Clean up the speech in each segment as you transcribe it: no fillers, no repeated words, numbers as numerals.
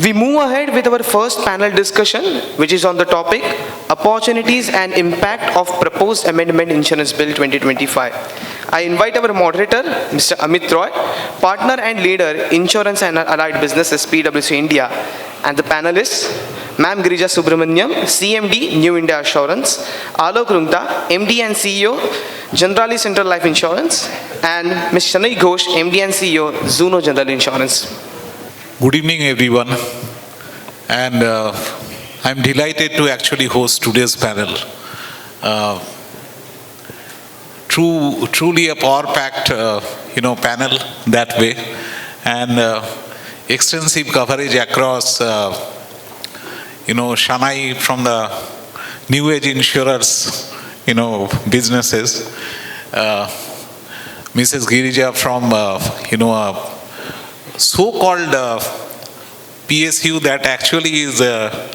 We move ahead with our first panel discussion, which is on the topic Opportunities and Impact of Proposed Amendment Insurance Bill 2025. I invite our moderator, Mr. Amit Roy, partner and leader, Insurance and Allied Businesses, PwC India, and the panelists, Ma'am Girija Subramanian, CMD, New India Assurance, Alok Rungta, MD and CEO, Generali Central Life Insurance, and Ms. Shanai Ghosh, MD and CEO, Zuno General Insurance. Good evening, everyone, and I'm delighted to actually host today's panel. Truly a power-packed, panel that way, and extensive coverage across, Shanai from the new age insurers, businesses, Mrs. Girija from, so-called PSU that actually is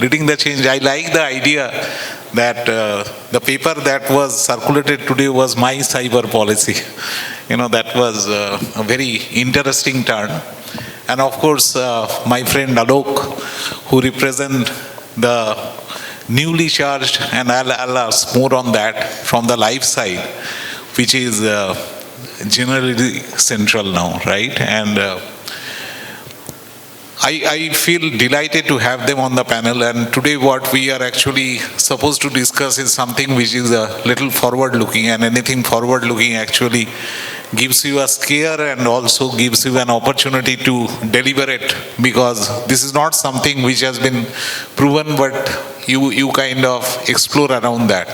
leading the change. I like the idea that the paper that was circulated today was my cyber policy. That was a very interesting turn. And of course, my friend Alok, who represent the newly charged, and I'll ask more on that from the life side, which is Generali Central now, right? And I feel delighted to have them on the panel, and today what we are actually supposed to discuss is something which is a little forward-looking, and anything forward-looking actually gives you a scare and also gives you an opportunity to deliver it, because this is not something which has been proven, but you kind of explore around that.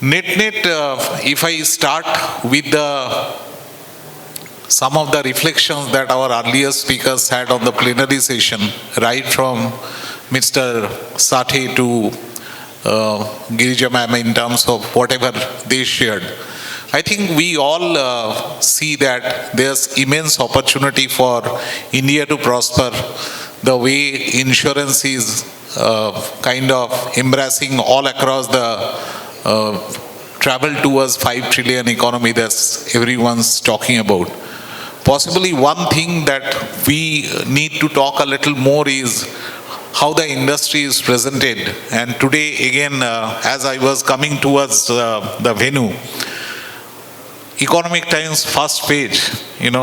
Net, if I start with some of the reflections that our earlier speakers had on the plenary session, right from Mr. Sathe to Girija ma'am, in terms of whatever they shared, I think we all see that there's immense opportunity for India to prosper the way insurance is kind of embracing all across the travel towards 5 trillion economy that everyone's talking about. Possibly one thing that we need to talk a little more is how the industry is presented. And today, again, as I was coming towards the venue, Economic Times first page, it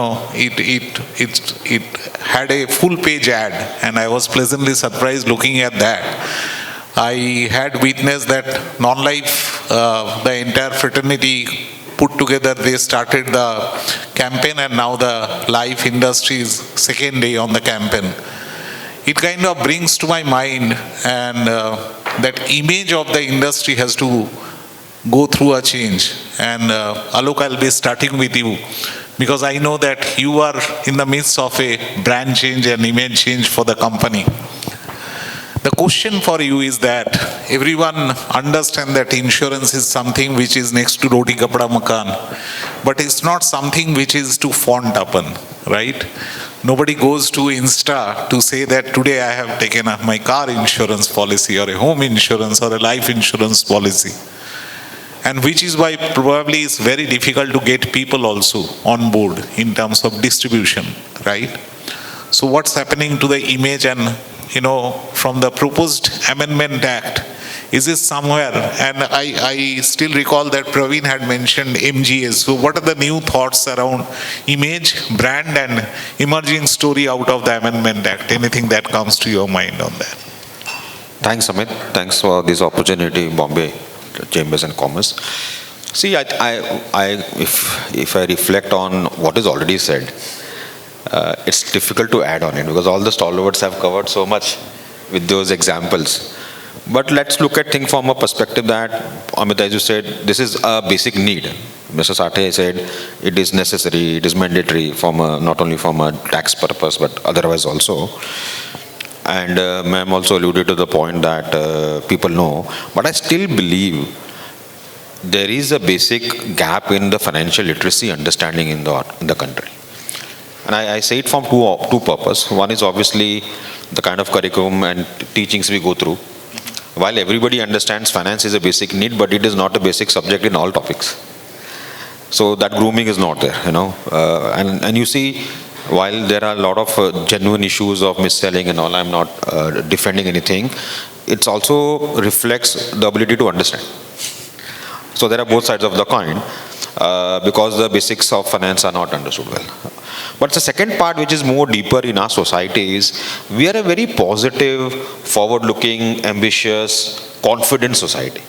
had a full page ad, and I was pleasantly surprised looking at that. I had witnessed that non-life, the entire fraternity put together, they started the campaign, and now the life industry's second day on the campaign. It kind of brings to my mind, and that image of the industry has to go through a change. And Alok, I'll be starting with you, because I know that you are in the midst of a brand change and image change for the company. The question for you is that everyone understands that insurance is something which is next to roti kapda makan, but it's not something which is to font upon, right? Nobody goes to Insta to say that today I have taken my car insurance policy or a home insurance or a life insurance policy. And which is why probably it's very difficult to get people also on board in terms of distribution, right? So what's happening to the image, and from the proposed Amendment Act, is this somewhere? And I still recall that Praveen had mentioned MGS. So what are the new thoughts around image, brand, and emerging story out of the Amendment Act? Anything that comes to your mind on that? Thanks, Amit. Thanks for this opportunity, Bombay Chambers and Commerce. See, if I reflect on what is already said, it's difficult to add on it, because all the stalwarts have covered so much with those examples. But let's look at things from a perspective that, Amit, as you said, this is a basic need. Mr. Sathe said it is necessary, it is mandatory not only from a tax purpose, but otherwise also. And ma'am also alluded to the point that people know, but I still believe there is a basic gap in the financial literacy understanding in the country. And I say it from two purposes. One is obviously the kind of curriculum and teachings we go through. While everybody understands finance is a basic need, but it is not a basic subject in all topics. So that grooming is not there, and you see While there are a lot of genuine issues of mis-selling and all, I'm not defending anything. It also reflects the ability to understand. So there are both sides of the coin, because the basics of finance are not understood well. But the second part, which is more deeper in our society, is we are a very positive, forward-looking, ambitious, confident society.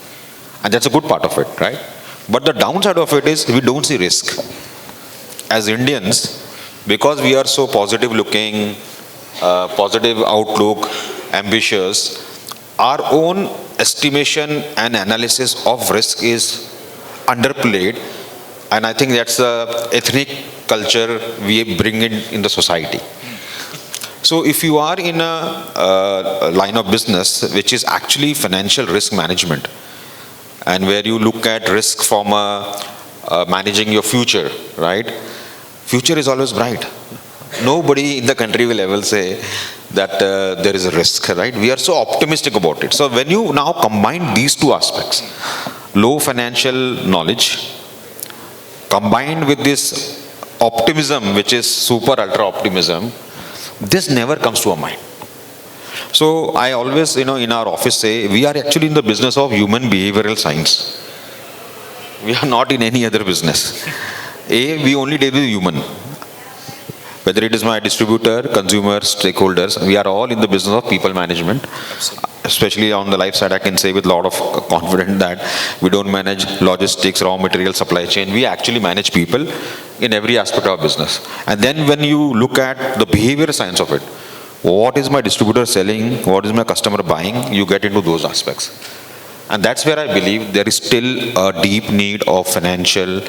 And that's a good part of it, right? But the downside of it is we don't see risk. As Indians, because we are so positive-looking, positive outlook, ambitious, our own estimation and analysis of risk is underplayed, and I think that's the ethnic culture we bring in the society. So if you are in a line of business which is actually financial risk management, and where you look at risk from managing your future, right? Future is always bright. Nobody in the country will ever say that there is a risk, right? We are so optimistic about it. So when you now combine these two aspects, low financial knowledge combined with this optimism, which is super ultra optimism, this never comes to our mind. So I always, in our office say, we are actually in the business of human behavioral science. We are not in any other business. We only deal with human. Whether it is my distributor, consumers, stakeholders, we are all in the business of people management. Absolutely. Especially on the life side, I can say with a lot of confidence that we don't manage logistics, raw material, supply chain. We actually manage people in every aspect of business. And then when you look at the behavioral science of it, what is my distributor selling, what is my customer buying, you get into those aspects. And that's where I believe there is still a deep need of financial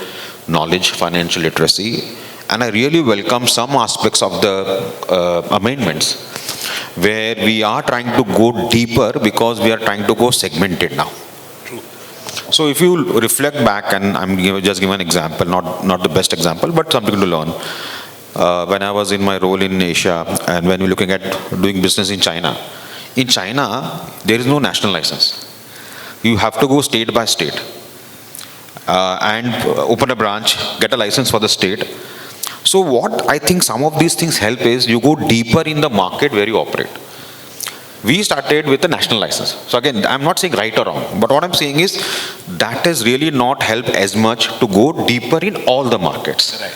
knowledge, financial literacy. And I really welcome some aspects of the amendments where we are trying to go deeper because we are trying to go segmented now. True. So if you reflect back, and I'm just giving an example, not the best example, but something to learn. When I was in my role in Asia, and when we're looking at doing business in China, there is no national license. You have to go state by state and open a branch, get a license for the state. So what I think some of these things help is you go deeper in the market where you operate. We started with a national license. So again, I'm not saying right or wrong, but what I'm saying is that has really not helped as much to go deeper in all the markets. Right.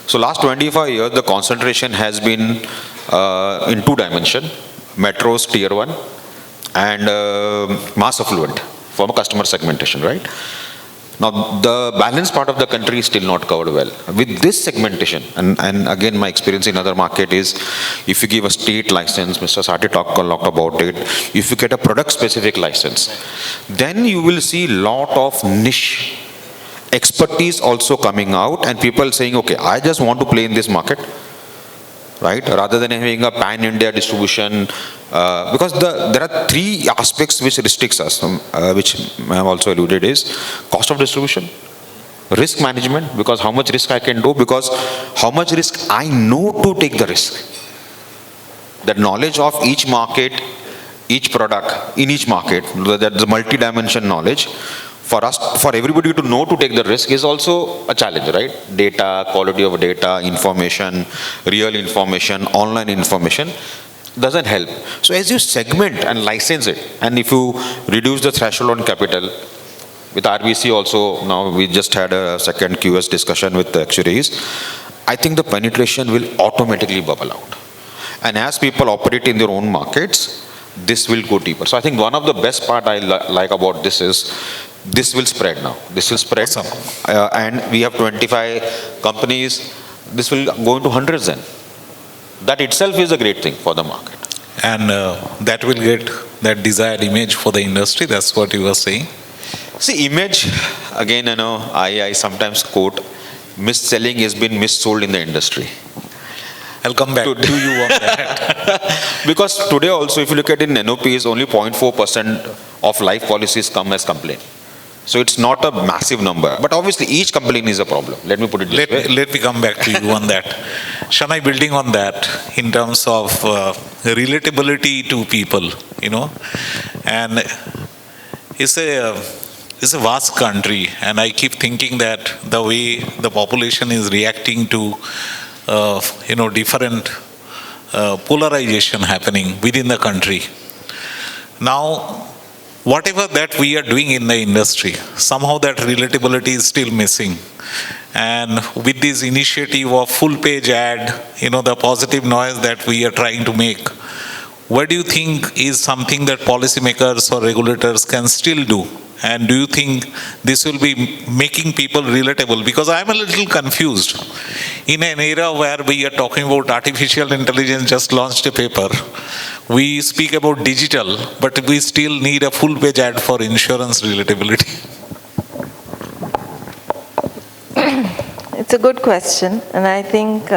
So last 25 years, the concentration has been in two dimensions: metros, tier 1, and mass affluent from a customer segmentation, right? Now, the balance part of the country is still not covered well. With this segmentation, and again, my experience in other market is, if you give a state license, Mr. Sati talked a lot about it, if you get a product-specific license, then you will see lot of niche expertise also coming out, and people saying, okay, I just want to play in this market, right? Rather than having a pan-India distribution, because there are three aspects which restricts us, which I have also alluded, is cost of distribution, risk management, because how much risk I can do, because how much risk I know to take the risk. That knowledge of each market, each product, in each market, that the multi-dimension knowledge, for everybody to know to take the risk is also a challenge, right? Data, quality of data, information, real information, online information doesn't help. So as you segment and license it, and if you reduce the threshold on capital, with RBC also, now we just had a second QS discussion with the actuaries, I think the penetration will automatically bubble out. And as people operate in their own markets, this will go deeper. So I think one of the best part I like about this is, this will spread now. This will spread. Awesome. And we have 25 companies. This will go into hundreds then. That itself is a great thing for the market. And that will get that desired image for the industry. That's what you were saying. See, image, again, I sometimes quote, mis-selling has been mis-sold in the industry. I'll come back to you on that. Because today also, if you look at it in NOPs, only 0.4% of life policies come as complaint. So it's not a massive number. But obviously, each complaint is a problem. Let me put it this way. Let me come back to you on that. Shanai, building on that, in terms of relatability to people, and it's a vast country, and I keep thinking that the way the population is reacting to different polarization happening within the country. Now, whatever that we are doing in the industry, somehow that relatability is still missing. And with this initiative of full page ad, the positive noise that we are trying to make, what do you think is something that policymakers or regulators can still do? And do you think this will be making people relatable? Because I'm a little confused. In an era where we are talking about artificial intelligence, just launched a paper. We speak about digital, but we still need a full page ad for insurance relatability. It's a good question, and I think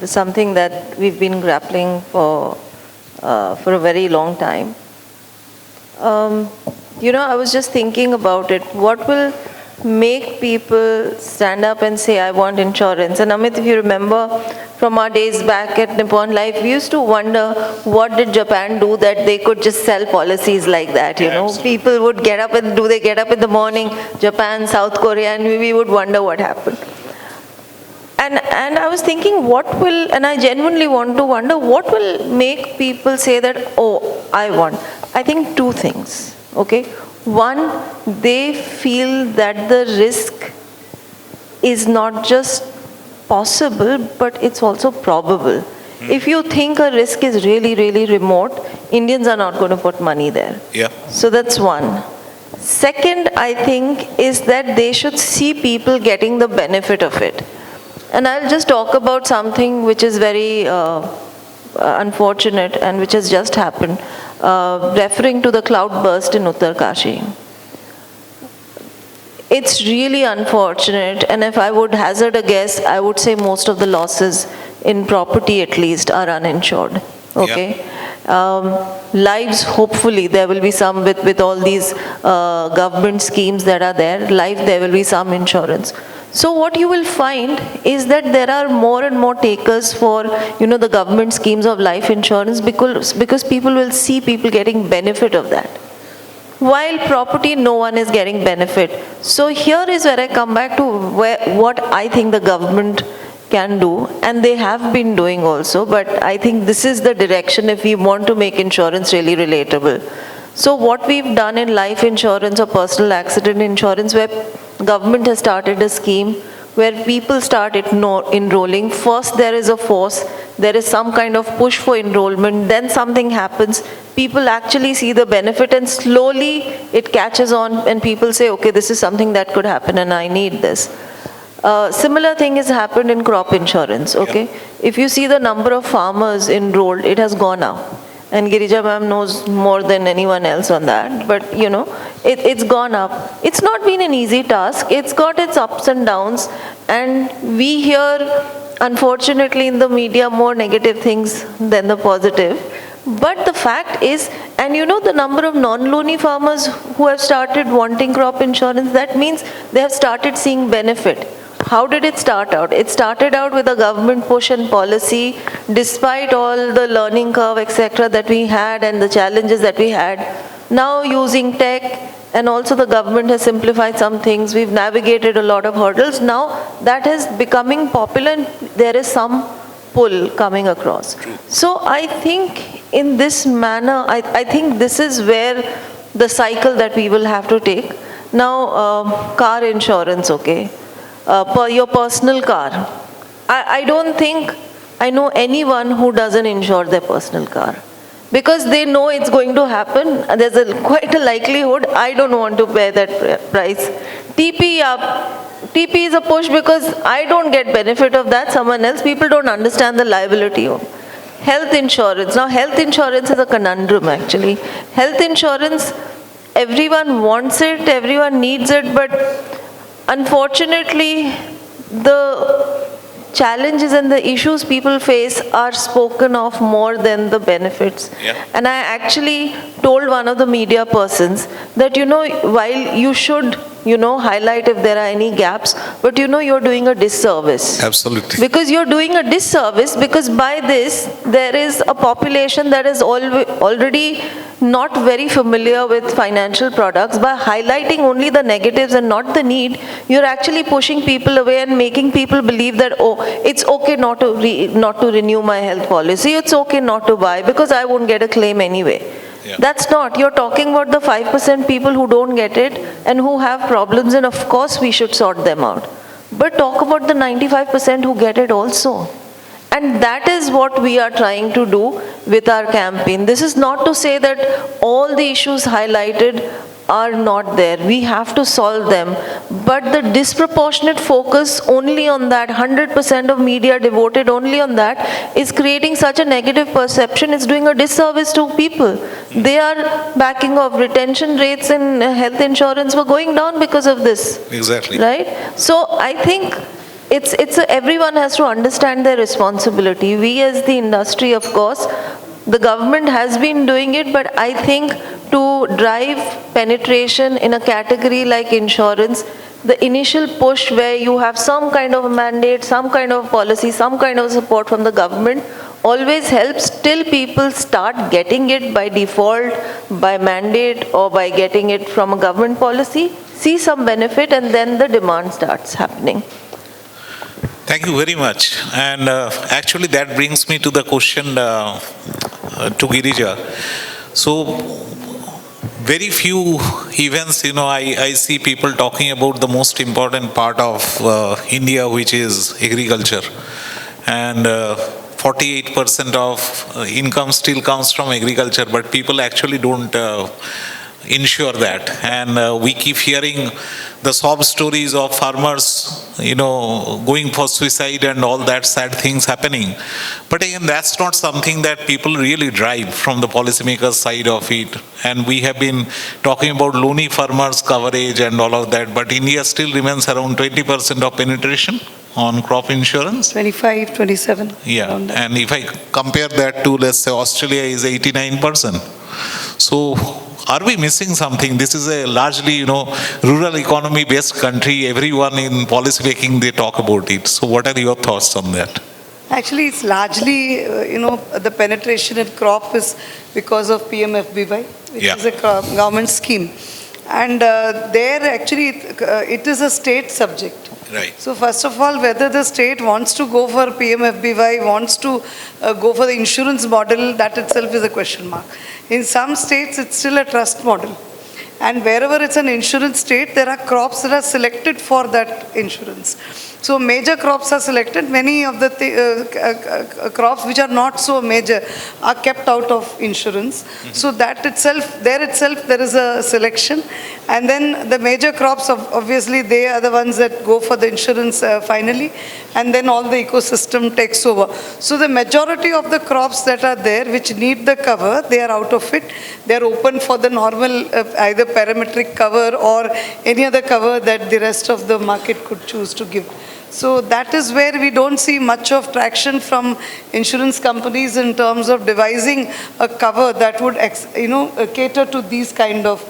something that we've been grappling for a very long time. I was just thinking about it. What will make people stand up and say, I want insurance? And Amit, if you remember from our days back at Nippon Life, we used to wonder what did Japan do that they could just sell policies like that, People would get up and do they get up in the morning, Japan, South Korea, and we would wonder what happened. And I was thinking, and I genuinely want to wonder, what will make people say that, oh, I want? I think two things, okay? One, they feel that the risk is not just possible, but it's also probable. If you think a risk is really, really remote, Indians are not going to put money there. Yeah. So that's one. Second, I think, is that they should see people getting the benefit of it. And I'll just talk about something which is very unfortunate and which has just happened, referring to the cloud burst in Uttarkashi. It's really unfortunate, and if I would hazard a guess, I would say most of the losses in property at least are uninsured. Okay? Yeah. Lives, hopefully, there will be some with all these government schemes that are there. Life, there will be some insurance. So what you will find is that there are more and more takers for, the government schemes of life insurance because people will see people getting benefit of that. While property, no one is getting benefit. So here is where I come back to what I think the government can do, and they have been doing also, but I think this is the direction if we want to make insurance really relatable. So what we've done in life insurance or personal accident insurance, where government has started a scheme where people start enrolling. First there is a force, there is some kind of push for enrollment, then something happens, people actually see the benefit and slowly it catches on and people say, okay, this is something that could happen and I need this. Similar thing has happened in crop insurance, okay? Yeah. If you see the number of farmers enrolled, it has gone up. And Girija ma'am knows more than anyone else on that, but it's gone up. It's not been an easy task. It's got its ups and downs, and we hear, unfortunately, in the media more negative things than the positive. But the fact is, and the number of non-loany farmers who have started wanting crop insurance, that means they have started seeing benefit. How did it start out? It started out with a government push and policy, despite all the learning curve, etc., that we had and the challenges that we had. Now using tech, and also the government has simplified some things. We've navigated a lot of hurdles. Now that is becoming popular and there is some pull coming across. So I think in this manner, I think this is where the cycle that we will have to take. Now, car insurance, okay. Your personal car. I don't think I know anyone who doesn't insure their personal car. Because they know it's going to happen. There's quite a likelihood. I don't want to pay that price. TP is a push because I don't get benefit of that. Someone else. People don't understand the liability of health insurance. Now, health insurance is a conundrum actually. Health insurance, everyone wants it, everyone needs it, but unfortunately, the challenges and the issues people face are spoken of more than the benefits. Yeah. And I actually told one of the media persons that, while you should highlight if there are any gaps, but you're doing a disservice. Absolutely. Because you're doing a disservice, because by this, there is a population that is already not very familiar with financial products. By highlighting only the negatives and not the need, you're actually pushing people away and making people believe that, oh, it's okay not to renew my health policy, it's okay not to buy because I won't get a claim anyway. Yeah. That's not. You're talking about the 5% people who don't get it and who have problems, and of course we should sort them out. But talk about the 95% who get it also. And that is what we are trying to do with our campaign. This is not to say that all the issues highlighted are not there. We have to solve them. But the disproportionate focus only on that, 100% of media devoted only on that, is creating such a negative perception. It's doing a disservice to people. They are backing off. Retention rates in health insurance were going down because of this. Exactly. Right? So I think everyone has to understand their responsibility. We as the industry, of course, the government has been doing it, but I think to drive penetration in a category like insurance, the initial push where you have some kind of a mandate, some kind of policy, some kind of support from the government always helps till people start getting it by default, by mandate, or by getting it from a government policy, see some benefit, and then the demand starts happening. Thank you very much. And actually that brings me to the question to Girija. So very few events, I see people talking about the most important part of India, which is agriculture. And 48% of income still comes from agriculture, but people actually don't ensure that. And we keep hearing the sob stories of farmers, going for suicide and all that sad things happening. But again, that's not something that people really drive from the policymakers' side of it. And we have been talking about lonely farmers coverage and all of that, but India still remains around 20% of penetration on crop insurance. 25, 27. Yeah, and if I compare that to, let's say, Australia is 89%. So are we missing something? This is a largely, rural economy based country. Everyone in policy making, they talk about it. So what are your thoughts on that? Actually, it's largely, the penetration in crop is because of PMFBY, which is a government scheme. And there actually, it is a state subject. Right. So first of all, whether the state wants to go for PMFBY, wants to go for the insurance model, that itself is a question mark. In some states, it's still a trust model. And wherever it's an insurance state, there are crops that are selected for that insurance. So major crops are selected. Many of the crops which are not so major are kept out of insurance. So that itself, there is a selection. And then the major crops, obviously, they are the ones that go for the insurance finally. And then all the ecosystem takes over. So the majority of the crops that are there, which need the cover, they are out of it. They are open for the normal, either parametric cover or any other cover that the rest of the market could choose to give. So that is where we don't see much of traction from insurance companies in terms of devising a cover that would, cater to these kind of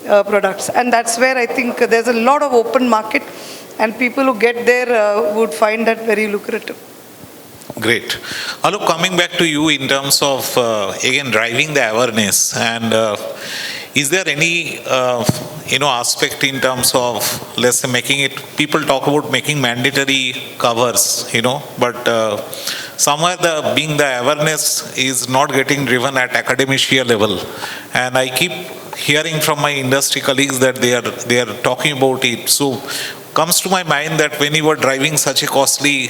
products. And that's where I think there's a lot of open market, and people who get there would find that very lucrative. Great. Alok, coming back to you in terms of, again, driving the awareness, and is there any, aspect in terms of, let's say, making it, people talk about making mandatory covers, but somewhere being the awareness is not getting driven at academia level. And I keep hearing from my industry colleagues that they are talking about it. So comes to my mind that when you were driving such a costly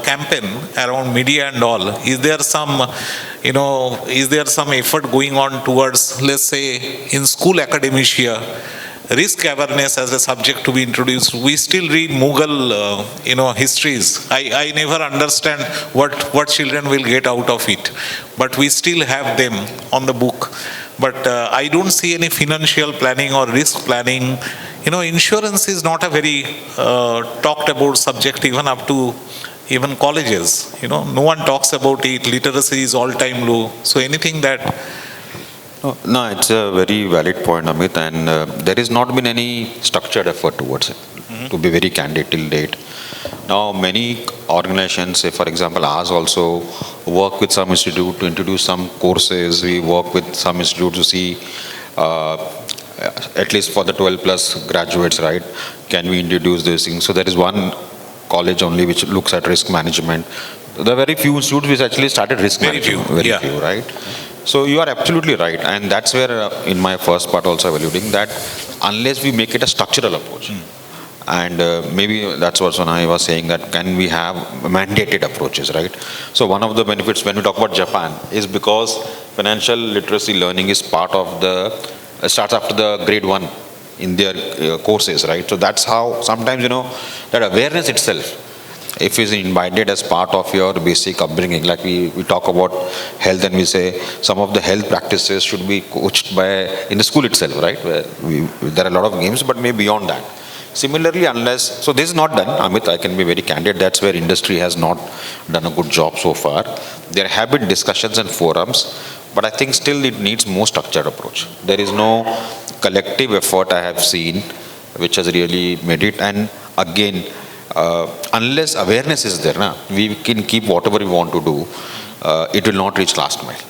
campaign around media and all, is there some effort going on towards, let's say, in school academia, risk awareness as a subject to be introduced? We still read Mughal, histories. I never understand what children will get out of it, but we still have them on the book. But I don't see any financial planning or risk planning. Insurance is not a very talked about subject even up to even colleges. No one talks about it. Literacy is all-time low. So anything that No, it's a very valid point, Amit, and there has not been any structured effort towards it, to be very candid till date. Now, many organizations, say for example ours also, work with some institute to introduce some courses. We work with some institute to see, at least for the 12 plus graduates, right, can we introduce this thing? So there is one college only which looks at risk management. There are very few institutes which actually started risk Very management. few, Very yeah. few, right? So you are absolutely right, and that's where in my first part also alluding that unless we make it a structural approach, and maybe that's what Shanai was saying, that can we have mandated approaches, right? So one of the benefits when we talk about Japan is because financial literacy learning is part of the, starts after the grade 1 in their courses, right? So that's how sometimes, that awareness itself, if it's invited as part of your basic upbringing, like we talk about health and we say some of the health practices should be coached in the school itself, right? Where there are a lot of games, but maybe beyond that. Similarly, unless, so this is not done, Amit, I can be very candid, that's where industry has not done a good job so far. There have been discussions and forums, but I think still it needs more structured approach. There is no collective effort I have seen which has really made it, and again, unless awareness is there, we can keep whatever we want to do, it will not reach last mile.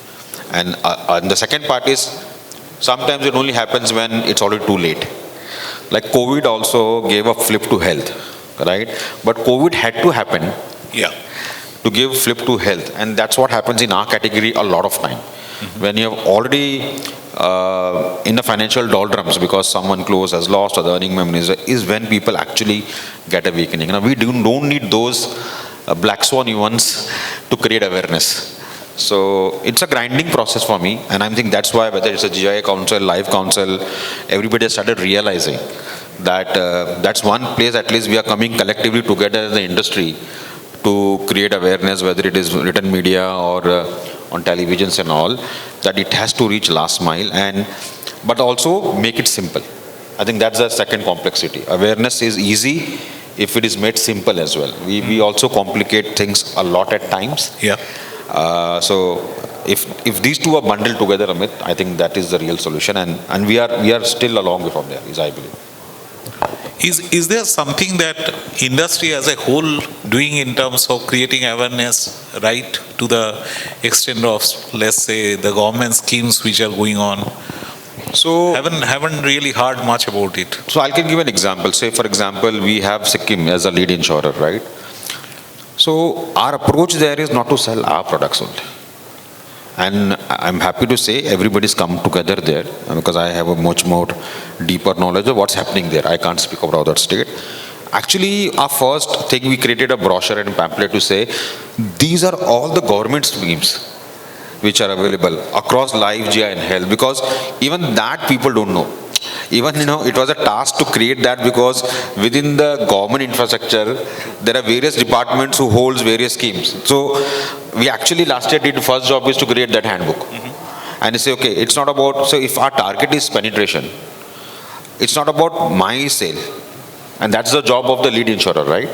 And the second part is, sometimes it only happens when it's already too late. Like COVID also gave a flip to health, right? But COVID had to happen to give flip to health. And that's what happens in our category a lot of time. When you have already in the financial doldrums because someone close has lost or the earning memories is when people actually get a weakening. Now we don't need those black swan events to create awareness. So it's a grinding process for me, and I think that's why whether it's a GIA council, live council, everybody has started realizing that that's one place at least we are coming collectively together as the industry to create awareness, whether it is written media or on televisions and all, that it has to reach last mile, but also make it simple. I think that's the second complexity. Awareness is easy if it is made simple as well. We also complicate things a lot at times. So if these two are bundled together, Amit, I think that is the real solution, and we are still a long way from there, I believe. Is there something that industry as a whole doing in terms of creating awareness, right, to the extent of, let's say, the government schemes which are going on? So haven't really heard much about it. So I can give an example. Say for example, we have Sikkim as a lead insurer, right? So our approach there is not to sell our products only. And I'm happy to say everybody's come together there because I have a much more deeper knowledge of what's happening there. I can't speak about that state. Actually, our first thing, we created a brochure and pamphlet to say, these are all the government schemes which are available across life, GI and health, because even that people don't know. Even, it was a task to create that because within the government infrastructure, there are various departments who holds various schemes. So we actually last year did the first job is to create that handbook. And you say, okay, it's not about, so if our target is penetration, it's not about my sale. And that's the job of the lead insurer, right?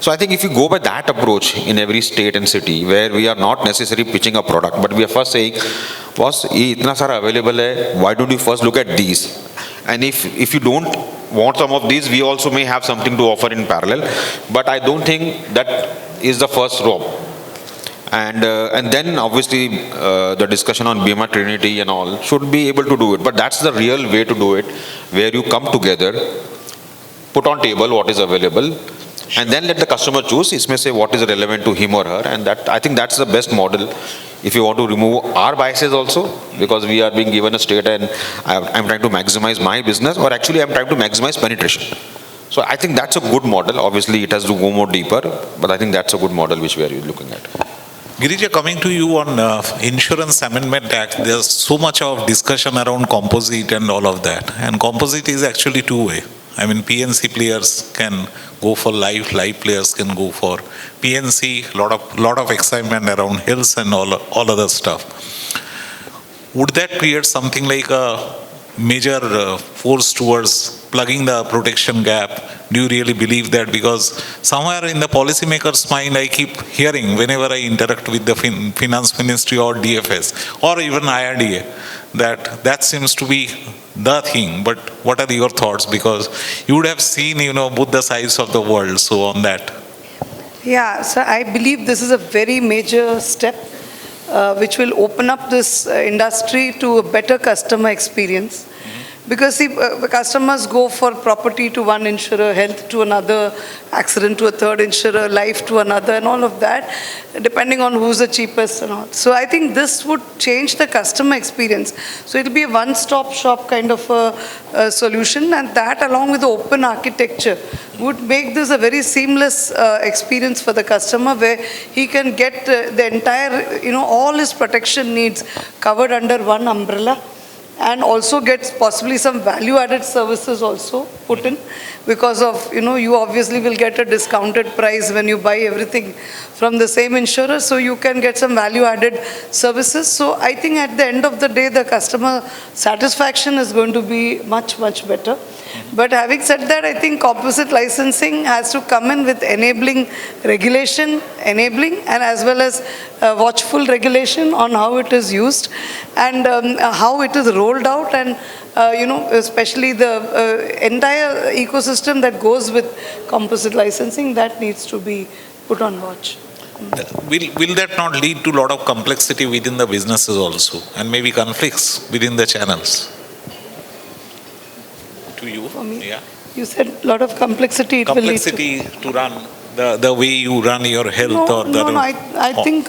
So I think if you go by that approach in every state and city where we are not necessarily pitching a product, but we are first saying, boss, itna sara available hai, why don't you first look at these? And if you don't want some of these, we also may have something to offer in parallel. But I don't think that is the first row. And then obviously the discussion on BMI Trinity and all should be able to do it. But that's the real way to do it, where you come together, put on table what is available, and then let the customer choose. It may say what is relevant to him or her, and that I think that's the best model if you want to remove our biases also, because we are being given a state and I'm trying to maximize my business, or actually I'm trying to maximize penetration. So I think that's a good model. Obviously it has to go more deeper, but I think that's a good model which we are looking at. Girija, coming to you on Insurance Amendment Act, there's so much of discussion around composite and all of that. And composite is actually two-way. I mean, PNC players can go for life players can go for PNC, lot of excitement around health and all other stuff. Would that create something like a major force towards plugging the protection gap? Do you really believe that? Because somewhere in the policymaker's mind, I keep hearing whenever I interact with the finance ministry or DFS or even IRDA, that seems to be the thing. But what are your thoughts? Because you would have seen, both the sides of the world. So on that. Yeah, so I believe this is a very major step which will open up this industry to a better customer experience. Because see, customers go for property to one insurer, health to another, accident to a third insurer, life to another, and all of that, depending on who's the cheapest and all. So I think this would change the customer experience. So it'll be a one-stop shop kind of a solution, and that along with the open architecture would make this a very seamless experience for the customer, where he can get the entire, all his protection needs covered under one umbrella, and also gets possibly some value-added services also put in, because of, you obviously will get a discounted price when you buy everything from the same insurer, so you can get some value-added services. So I think at the end of the day, the customer satisfaction is going to be much, much better. But having said that, I think composite licensing has to come in with enabling regulation, and as well as watchful regulation on how it is used and how it is rolled out, and especially the entire ecosystem that goes with composite licensing, that needs to be put on watch. Will that not lead to a lot of complexity within the businesses also, and maybe conflicts within the channels? To you? For me? Yeah. You said a lot of complexity. Complexity to run the way you run your health or the... No, I think,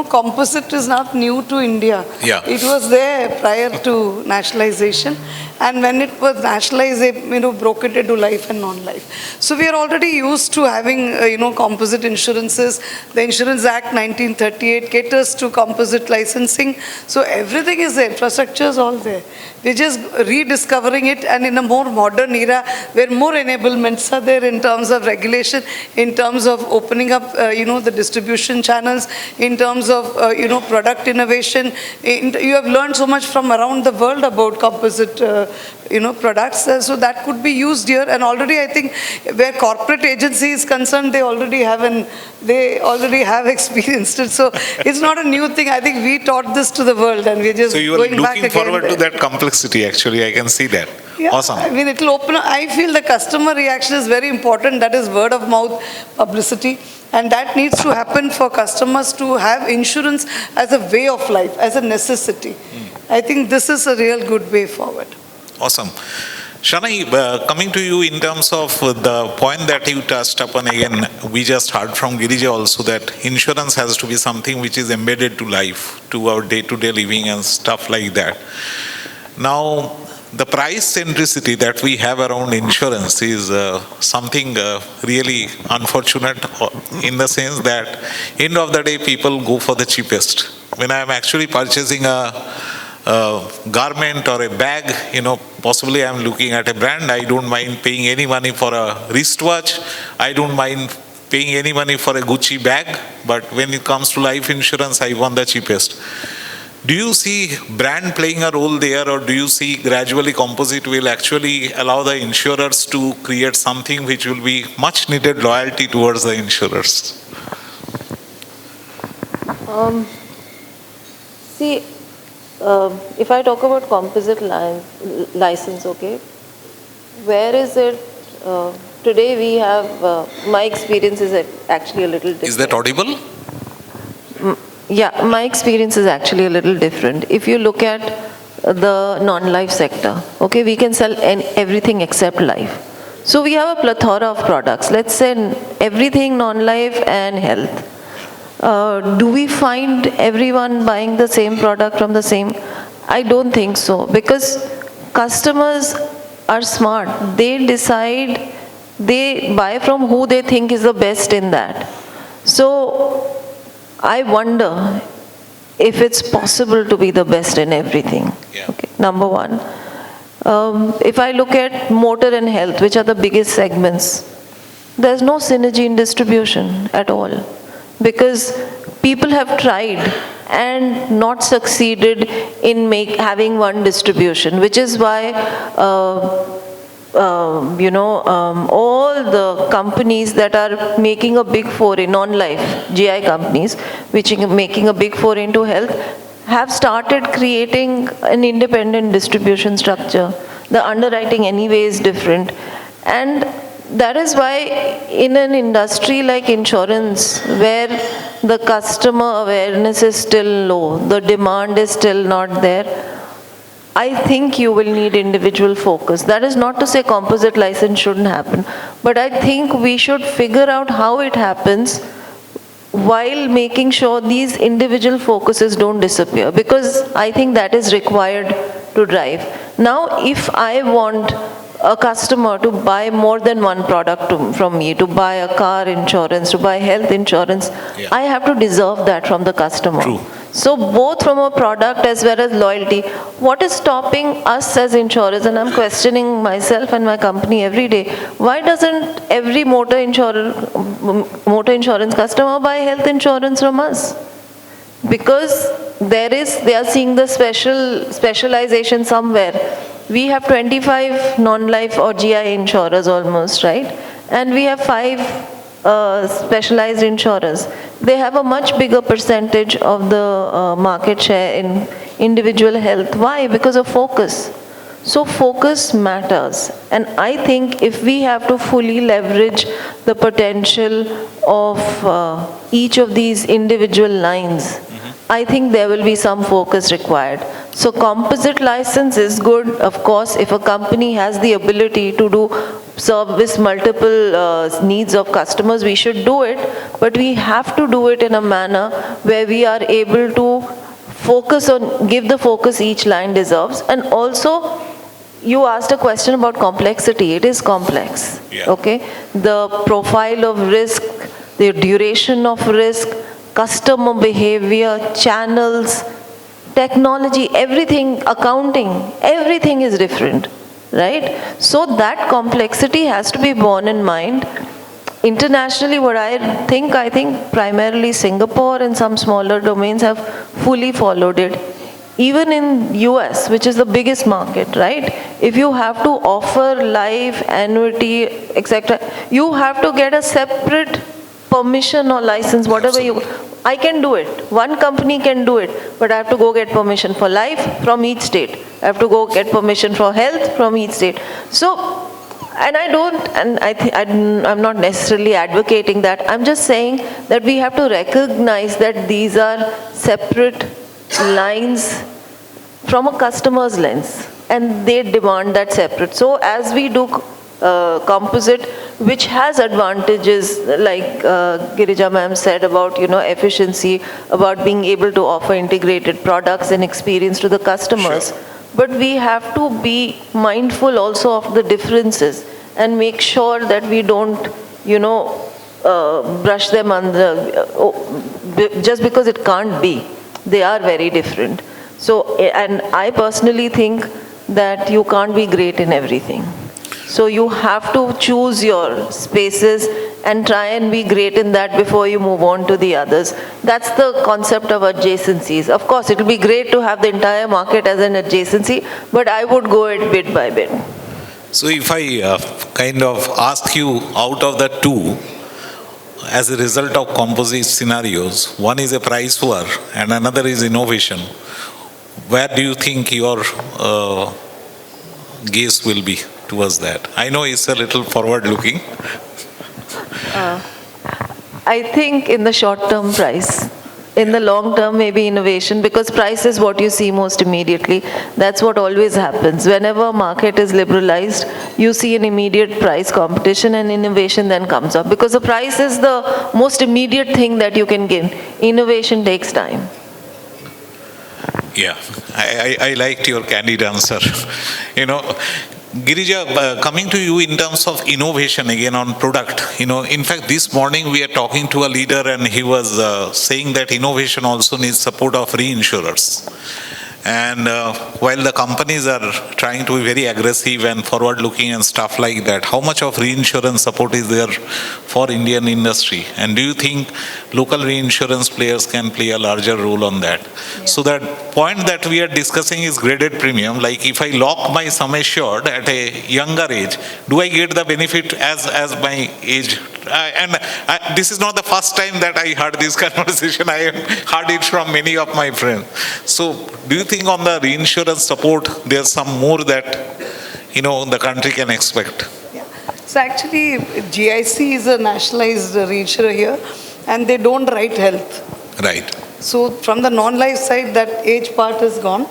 composite is not new to India. Yeah. It was there prior to nationalization. And when it was nationalized, they, broke it into life and non-life. So we are already used to having, composite insurances. The Insurance Act 1938 caters to composite licensing. So everything is there. Infrastructure is all there. We're just rediscovering it, and in a more modern era where more enablements are there in terms of regulation, in terms of opening up, the distribution channels, in terms of, product innovation. You have learned so much from around the world about composite, products. So that could be used here. And already, I think, where corporate agency is concerned, they already have experienced it. So it's not a new thing. I think we taught this to the world, and we're just going back again. So you are looking forward to that complexity, actually. I can see that. Yeah, awesome. I mean, it'll open. I feel the customer reaction is very important. That is word of mouth publicity. And that needs to happen for customers to have insurance as a way of life, as a necessity. I think this is a real good way forward. Awesome. Shanai, coming to you in terms of the point that you touched upon again, we just heard from Girija also that insurance has to be something which is embedded to life, to our day-to-day living and stuff like that. Now, the price centricity that we have around insurance is something really unfortunate, in the sense that end of the day people go for the cheapest. When I am actually purchasing a garment or a bag, possibly I'm looking at a brand, I don't mind paying any money for a wristwatch, I don't mind paying any money for a Gucci bag, but when it comes to life insurance, I want the cheapest. Do you see brand playing a role there, or do you see gradually composite will actually allow the insurers to create something which will be much needed loyalty towards the insurers? If I talk about composite license, okay, where is it? Today we have, my experience is actually a little different. Is that audible? Yeah, my experience is actually a little different. If you look at the non-life sector, okay, we can sell everything except life. So we have a plethora of products. Let's say everything non-life and health. Do we find everyone buying the same product from the same? I don't think so, because customers are smart. They decide, they buy from who they think is the best in that. So I wonder if it's possible to be the best in everything. Yeah. Okay, number one. If I look at motor and health, which are the biggest segments, there's no synergy in distribution at all. Because people have tried and not succeeded in having one distribution, which is why all the companies that are making a big foray, non-life GI companies, which are making a big foray into health, have started creating an independent distribution structure. The underwriting anyway is different. And that is why in an industry like insurance, where the customer awareness is still low, the demand is still not there, I think you will need individual focus. That is not to say composite license shouldn't happen, but I think we should figure out how it happens while making sure these individual focuses don't disappear, because I think that is required to drive. Now, if I want a customer to buy more than one product from me, to buy a car insurance, to buy health insurance, I have to deserve that from the customer. True. So both from a product as well as loyalty, what is stopping us as insurers, and I'm questioning myself and my company every day, why doesn't every motor insurance customer buy health insurance from us? Because they are seeing the specialization somewhere. We have 25 non-life or GI insurers almost, right? And we have 5 specialized insurers. They have a much bigger percentage of the market share in individual health. Why? Because of focus. So focus matters. And I think if we have to fully leverage the potential of each of these individual lines, I think there will be some focus required. So composite license is good, of course, if a company has the ability to service multiple needs of customers, we should do it, but we have to do it in a manner where we are able to give the focus each line deserves. And also, you asked a question about complexity. It is complex, okay? The profile of risk, the duration of risk, customer behavior, channels, technology, everything, accounting, everything is different, right? So that complexity has to be borne in mind. Internationally, what I think primarily Singapore and some smaller domains have fully followed it. Even in US, which is the biggest market, right? If you have to offer life, annuity, etc., you have to get a separate permission or license, whatever I can do it. One company can do it, but I have to go get permission for life from each state. I have to go get permission for health from each state. So, and I'm not necessarily advocating that. I'm just saying that we have to recognize that these are separate lines from a customer's lens, and they demand that separate. So as we do composite, which has advantages like Girija ma'am said about efficiency, about being able to offer integrated products and experience to the customers. Sure. But we have to be mindful also of the differences and make sure that we don't brush them under just because it can't be. They are very different. So, and I personally think that you can't be great in everything. So you have to choose your spaces and try and be great in that before you move on to the others. That's the concept of adjacencies. Of course, it will be great to have the entire market as an adjacency, but I would go it bit by bit. So if I kind of ask you, out of the two, as a result of composite scenarios, one is a price war and another is innovation, where do you think your gaze will be towards that? I know it's a little forward-looking. I think in the short term, price. In the long term, maybe innovation, because price is what you see most immediately. That's what always happens. Whenever a market is liberalized, you see an immediate price competition, and innovation then comes up. Because the price is the most immediate thing that you can gain. Innovation takes time. Yeah, I liked your candid answer. Girija, coming to you in terms of innovation again on product, in fact, this morning we are talking to a leader and he was saying that innovation also needs support of reinsurers. And while the companies are trying to be very aggressive and forward-looking and stuff like that, how much of reinsurance support is there for Indian industry? And do you think local reinsurance players can play a larger role on that? Yeah. So that point that we are discussing is graded premium. Like if I lock my sum assured at a younger age, do I get the benefit as my age? This is not the first time that I heard this conversation. I heard it from many of my friends. So do you think on the reinsurance support, there's some more that, the country can expect? Yeah. So actually, GIC is a nationalized reinsurer here, and they don't write health. Right. So from the non-life side, that age part is gone.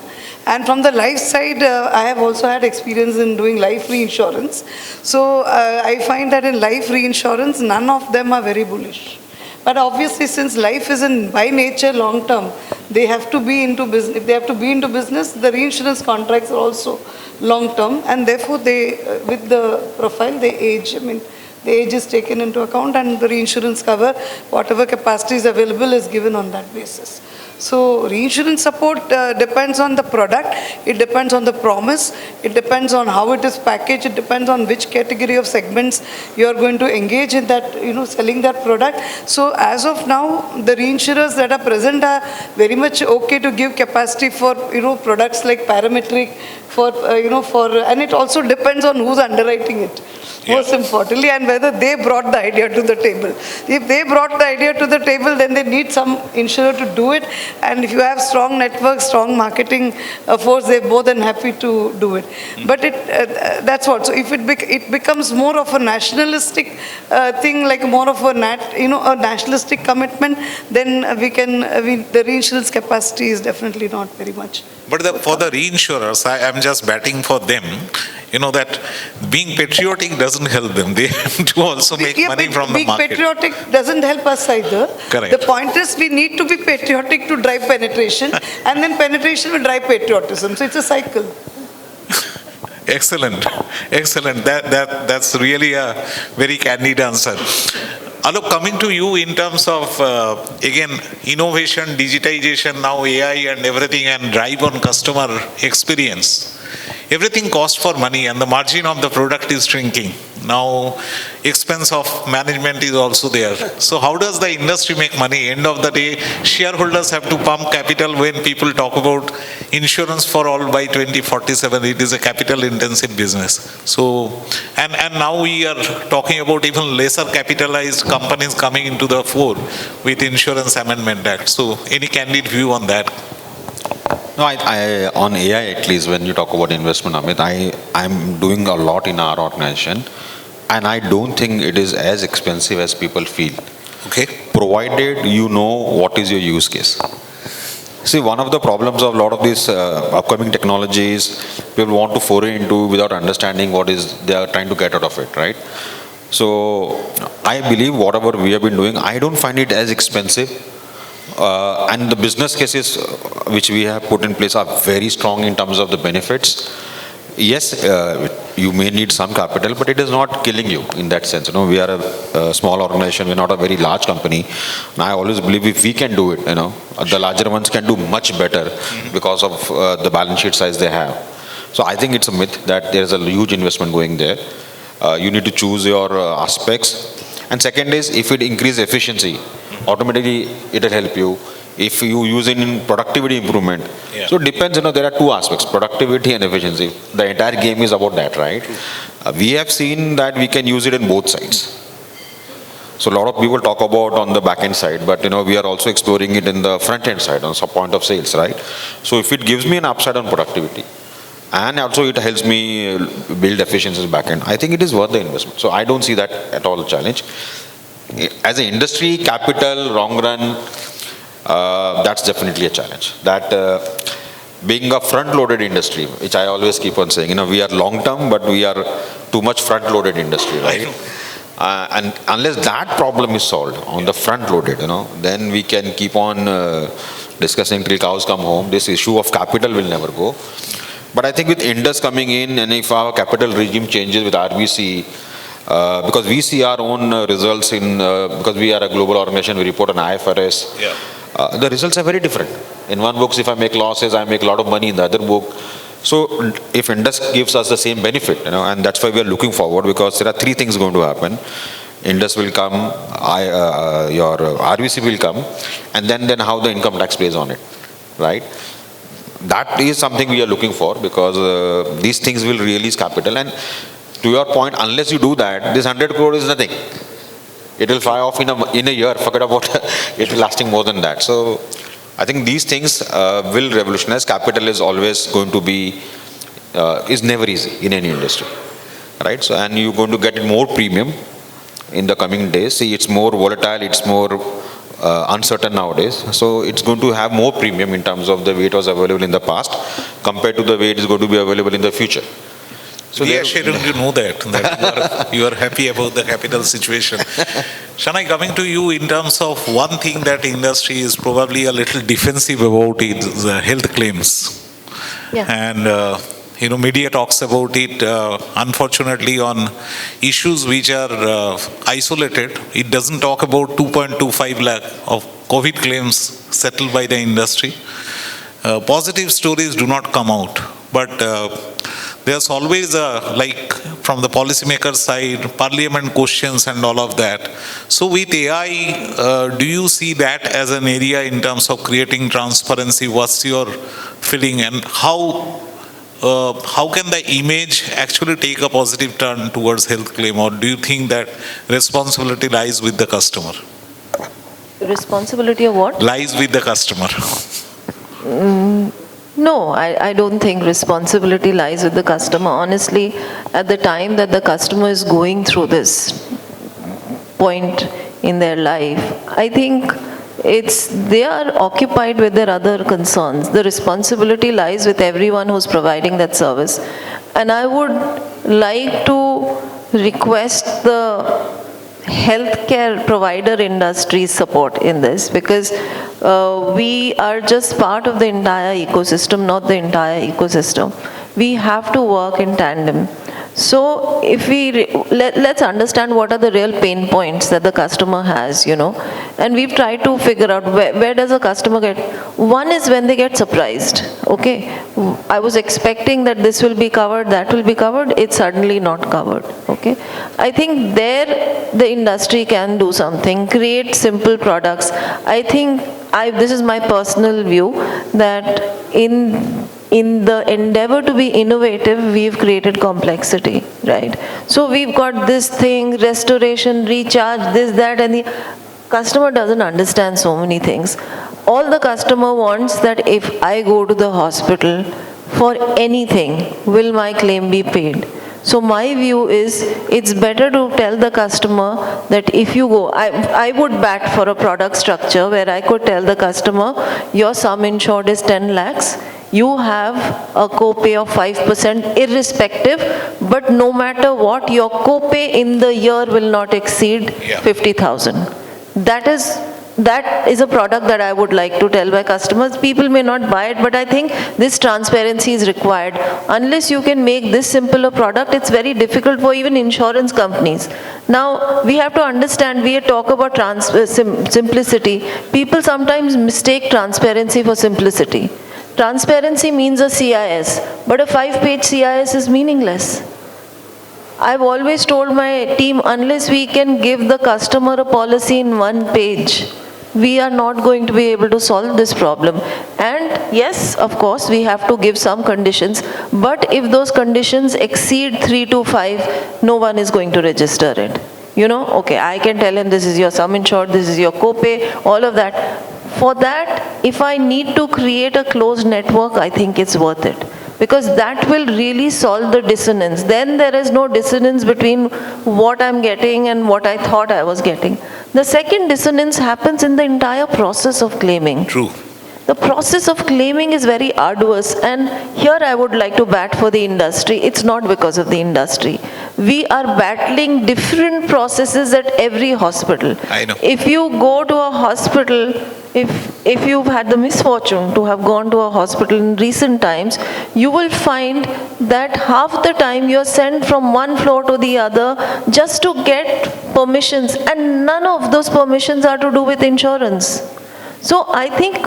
And from the life side, I have also had experience in doing life reinsurance. So I find that in life reinsurance, none of them are very bullish. But obviously, since life is by nature long term, they have to be into business. If they have to be into business, the reinsurance contracts are also long term, and therefore they, with the profile, they age. I mean, the age is taken into account, and the reinsurance cover, whatever capacity is available, is given on that basis. So reinsurance support depends on the product, it depends on the promise, it depends on how it is packaged, it depends on which category of segments you are going to engage in that, selling that product. So as of now, the reinsurers that are present are very much okay to give capacity for, products like parametric, and it also depends on who's underwriting it. Most importantly, and whether they brought the idea to the table. If they brought the idea to the table, then they need some insurer to do it. And if you have strong network, strong marketing force, they're more than happy to do it. But that's what. So if it becomes more of a nationalistic thing, like more of a nationalistic commitment, then the reinsurance capacity is definitely not very much. But for the reinsurers, I am just batting for them. That being patriotic doesn't help them. They have to also make money from the market. Being patriotic doesn't help us either. Correct. The point is we need to be patriotic to drive penetration, and then penetration will drive patriotism. So it's a cycle. Excellent. That's really a very candid answer. Alok, coming to you in terms of, again, innovation, digitization, now AI and everything, and drive on customer experience. Everything costs for money, and the margin of the product is shrinking. Now, expense of management is also there. So how does the industry make money? End of the day, shareholders have to pump capital. When people talk about insurance for all by 2047, it is a capital intensive business. So, and now we are talking about even lesser capitalized companies coming into the fore with Insurance Amendment Act. So any candid view on that? No, I on AI at least, when you talk about investment, Amit, I'm doing a lot in our organization, and I don't think it is as expensive as people feel. Okay. Provided you know what is your use case. See, one of the problems of a lot of these upcoming technologies, people want to foray into without understanding what is they are trying to get out of it, right? So I believe whatever we have been doing, I don't find it as expensive. And the business cases which we have put in place are very strong in terms of the benefits. Yes, you may need some capital, but it is not killing you in that sense. We are a small organization, we're not a very large company. And I always believe if we can do it, the larger ones can do much better because of the balance sheet size they have. So I think it's a myth that there's a huge investment going there. You need to choose your aspects. And second is, if it increase efficiency, automatically it will help you. If you use it in productivity improvement. Yeah. So it depends, there are two aspects, productivity and efficiency. The entire game is about that, right? We have seen that we can use it in both sides. So a lot of people talk about on the back end side, but we are also exploring it in the front end side, on some point of sales, right? So if it gives me an upside on productivity, and also it helps me build efficiencies back end, I think it is worth the investment. So I don't see that at all a challenge. As an industry, capital, long run, that's definitely a challenge. That being a front-loaded industry, which I always keep on saying, we are long-term, but we are too much front-loaded industry, right? And unless that problem is solved on the front-loaded, then we can keep on discussing till cows come home. This issue of capital will never go. But I think with Indus coming in, and if our capital regime changes with RBC, because we see our own results because we are a global organization, we report on IFRS. Yeah. the results are very different. In one books, if I make losses, I make a lot of money. In the other book, so if Indus gives us the same benefit, and that's why we are looking forward, because there are three things going to happen. Indus will come, your RVC will come, and then how the income tax plays on it, right? That is something we are looking for, because these things will release capital. And to your point, unless you do that, this 100 crore is nothing. It will fly off in a year. Forget about it lasting more than that. So I think these things will revolutionize. Capital is always going to be, is never easy in any industry, right? So, and you're going to get it more premium in the coming days. See, it's more volatile, it's more uncertain nowadays. So it's going to have more premium in terms of the way it was available in the past compared to the way it is going to be available in the future. So reassuring, you know that you are happy about the capital situation. Shanai, coming to you, in terms of one thing that industry is probably a little defensive about is health claims. Yeah. And media talks about it, unfortunately, on issues which are isolated. It doesn't talk about 2.25 lakh of COVID claims settled by the industry. Positive stories do not come out, but there's always like from the policymaker side, parliament questions and all of that. So with AI, do you see that as an area in terms of creating transparency? What's your feeling, and how can the image actually take a positive turn towards health claim, or do you think that responsibility lies with the customer? Responsibility of what? Lies with the customer. No, I don't think responsibility lies with the customer. Honestly, at the time that the customer is going through this point in their life, I think they are occupied with their other concerns. The responsibility lies with everyone who's providing that service. And I would like to request the healthcare provider industry's support in this, because we are just part of the entire ecosystem, not the entire ecosystem. We have to work in tandem. So if let's understand what are the real pain points that the customer has, and we've tried to figure out where does a customer get. One is when they get surprised. Okay, I was expecting that this will be covered, that will be covered, it's suddenly not covered. Okay, I think there the industry can do something, create simple products. I think this is my personal view, that in the endeavor to be innovative, we've created complexity, right? So we've got this thing, restoration, recharge, this, that, and the customer doesn't understand so many things. All the customer wants that if I go to the hospital for anything, will my claim be paid? So my view is, it's better to tell the customer that if you go, I would bat for a product structure where I could tell the customer, your sum insured is 10 lakhs, you have a copay of 5% irrespective, but no matter what, your copay in the year will not exceed 50,000. That is a product that I would like to tell my customers. People may not buy it, but I think this transparency is required. Unless you can make this simple a product, it's very difficult for even insurance companies. Now, we have to understand, we talk about simplicity. People sometimes mistake transparency for simplicity. Transparency means a CIS, but a 5-page CIS is meaningless. I've always told my team, unless we can give the customer a policy in 1 page, we are not going to be able to solve this problem. And yes, of course, we have to give some conditions, but if those conditions exceed 3 to 5, no one is going to register it. Okay, I can tell him this is your sum insured, this is your copay, all of that. For that, if I need to create a closed network, I think it's worth it. Because that will really solve the dissonance. Then there is no dissonance between what I'm getting and what I thought I was getting. The second dissonance happens in the entire process of claiming. True. The process of claiming is very arduous, and here I would like to bat for the industry. It's not because of the industry. We are battling different processes at every hospital. I know. If you go to a hospital, if you've had the misfortune to have gone to a hospital in recent times, you will find that half the time you're sent from one floor to the other just to get permissions, and none of those permissions are to do with insurance. So I think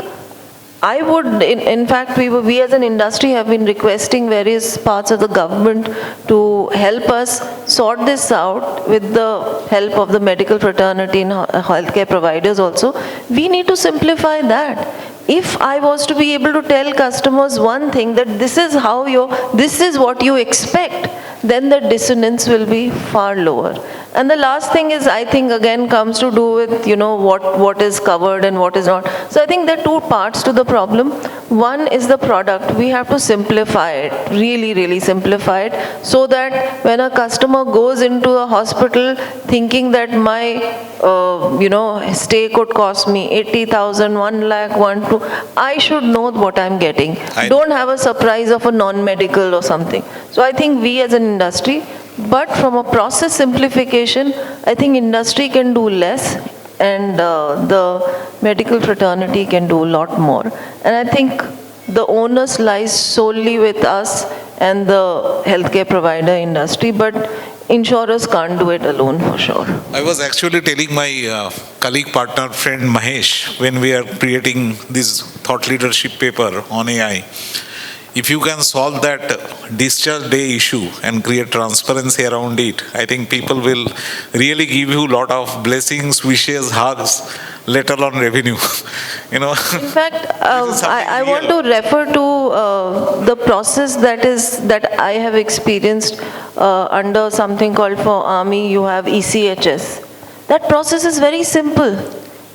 I would, in fact, we as an industry have been requesting various parts of the government to help us sort this out with the help of the medical fraternity and healthcare providers also. We need to simplify that. If I was to be able to tell customers one thing, that this is this is what you expect, then the dissonance will be far lower. And the last thing is, I think again comes to do with, what is covered and what is not. So I think there are two parts to the problem. One is the product. We have to simplify it, really, really simplify it, so that when a customer goes into a hospital thinking that my, stay could cost me 80,000, 1 lakh, 1, 2, I should know what I'm getting. Don't have a surprise of a non-medical or something. So I think we as an industry, but from a process simplification, I think industry can do less and the medical fraternity can do a lot more. And I think the onus lies solely with us and the healthcare provider industry, but insurers can't do it alone for sure. I was actually telling my colleague, partner, friend Mahesh, when we are creating this thought leadership paper on AI, if you can solve that discharge day issue and create transparency around it, I think people will really give you a lot of blessings, wishes, hugs, let alone revenue. In fact, I want to refer to the process that I have experienced under something called, for Army, you have ECHS. That process is very simple.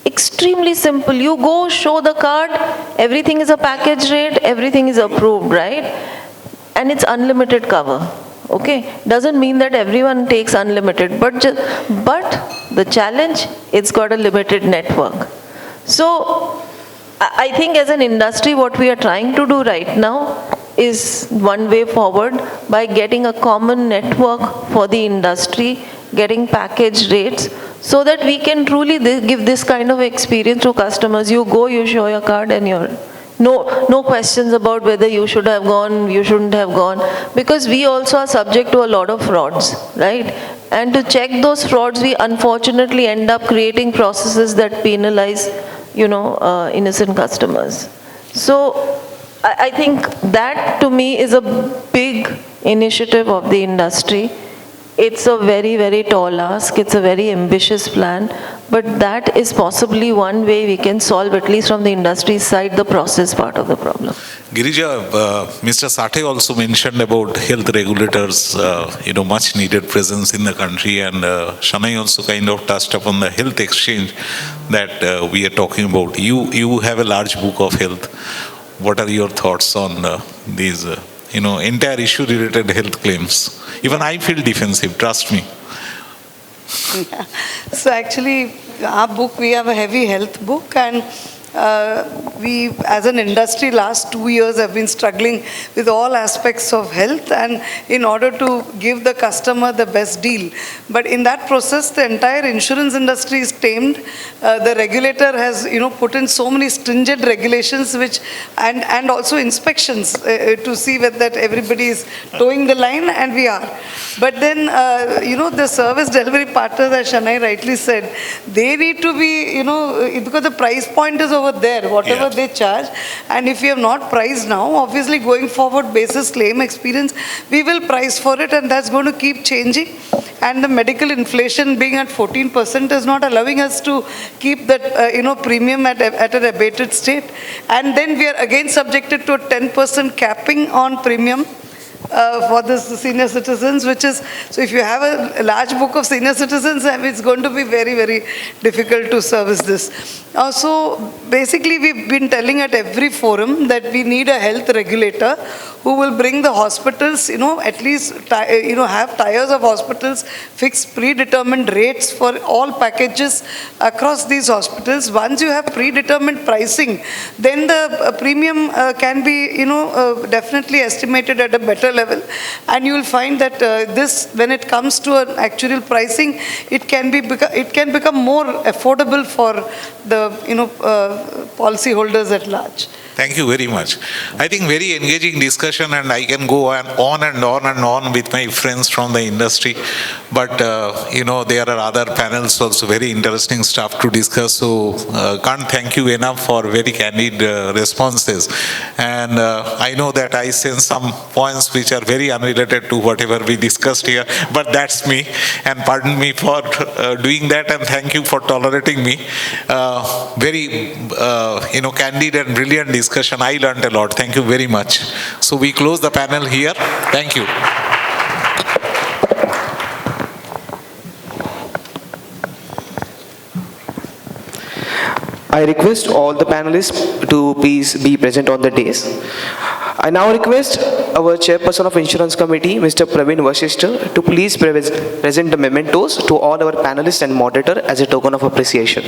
Extremely simple. You go, show the card, everything is a package rate, everything is approved, right? And it's unlimited cover. Okay? Doesn't mean that everyone takes unlimited, but the challenge, it's got a limited network. So I think as an industry, what we are trying to do right now is one way forward by getting a common network for the industry, getting package rates, so that we can truly give this kind of experience to customers. You go, you show your card, and no questions about whether you should have gone, you shouldn't have gone, because we also are subject to a lot of frauds, right? And to check those frauds, we unfortunately end up creating processes that penalize, innocent customers. So I think that to me is a big initiative of the industry. It's a very, very tall ask. It's a very ambitious plan. But that is possibly one way we can solve, at least from the industry side, the process part of the problem. Girija, Mr. Sathe also mentioned about health regulators, much needed presence in the country, and Shanai also kind of touched upon the health exchange that we are talking about. You have a large book of health. What are your thoughts on these, entire issue-related health claims? Even I feel defensive, trust me. Yeah. So actually, our book, we have a heavy health book, and we as an industry last 2 years have been struggling with all aspects of health, and in order to give the customer the best deal. But in that process, the entire insurance industry is tamed. The regulator has put in so many stringent regulations and also inspections to see that everybody is towing the line, and we are. But then the service delivery partners, as Shanai rightly said, they need to be because the price point is over there, whatever they charge. And if we have not priced now, obviously going forward basis claim experience, we will price for it, and that's going to keep changing. And the medical inflation being at 14% is not allowing us to keep that premium at an abated state. And then we are again subjected to a 10% capping on premium for the senior citizens, which is, so if you have a large book of senior citizens, it's going to be very, very difficult to service this. So basically, we've been telling at every forum that we need a health regulator who will bring the hospitals, at least, have tiers of hospitals, fix predetermined rates for all packages across these hospitals. Once you have predetermined pricing, then the premium can be, definitely estimated at a better level, and you will find that this, when it comes to an actual pricing, it can become more affordable for the policy holders at large. Thank you very much. I think very engaging discussion, and I can go on and on and on with my friends from the industry. But, there are other panels also, very interesting stuff to discuss. So, can't thank you enough for very candid responses. And I know that I sense some points which are very unrelated to whatever we discussed here, but that's me. And pardon me for doing that, and thank you for tolerating me. Very, candid and brilliant discussion. I learned a lot. Thank you very much. So we close the panel here. Thank you. I request all the panelists to please be present on the dais. I now request our chairperson of Insurance Committee, Mr. Praveen Vasishta, to please present the mementos to all our panelists and moderator as a token of appreciation.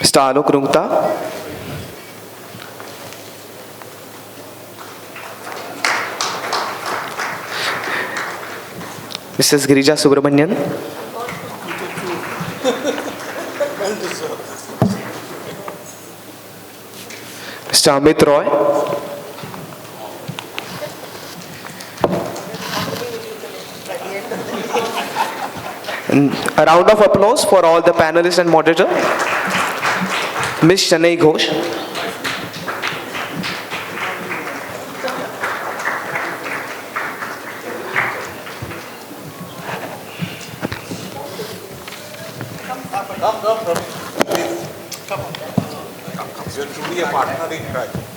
Mr. Alok Rungta, Mrs. Girija Subramanian, Mr. Amit Roy, and a round of applause for all the panelists and moderator. Ms. Shanai Ghosh, You're truly a partner in crime.